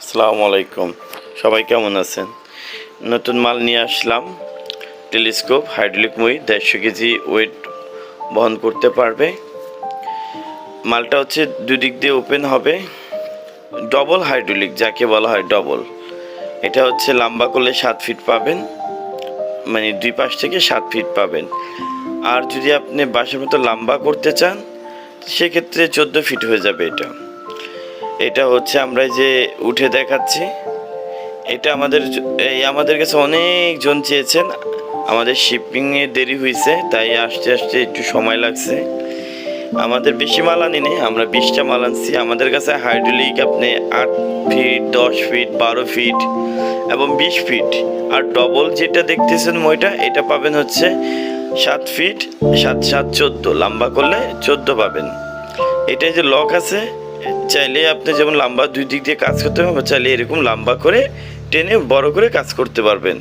আসসালামু আলাইকুম। সবাই কেমন আছেন? নতুন মাল নিয়ে আসলাম। টেলিস্কোপ হাইড্রোলিক মই 150 কেজি ওয়েট বহন করতে পারবে। মালটা হচ্ছে দুদিক দিয়ে ওপেন হবে, ডবল হাইড্রোলিক যাকে বলা হয় ডবল। এটা হচ্ছে লম্বা করলে 7 ফিট পাবেন, মানে দুই পাশ থেকে 7 ফিট পাবেন। আর যদি আপনি বাসার মতো লম্বা করতে চান সেক্ষেত্রে 14 ফিট হয়ে যাবে। এটা হচ্ছে আমরা যে উঠে দেখাচ্ছি, এটা আমাদের কাছে অনেকজন চেয়েছেন। আমাদের শিপিংয়ে দেরি হয়েছে, তাই আসতে আসতে একটু সময় লাগছে। আমাদের বেশি মাল আনি নেই, আমরা 20টা মাল আনছি। আমাদের কাছে হাইড্রোলিক আপনি 8 ফিট, 10 ফিট, 12 ফিট এবং 20 ফিট। আর ডবল যেটা দেখতেছেন মইটা, এটা পাবেন হচ্ছে 7 ফিট, 7 7 14, লম্বা করলে 14 পাবেন। এটা যে লক আছে, চাইলে আপনি যেমন লম্বা দুই দিক দিয়ে কাজ করতে পারবেন, চাইলে এরকম লম্বা করে টেনে বড় করে কাজ করতে পারবেন।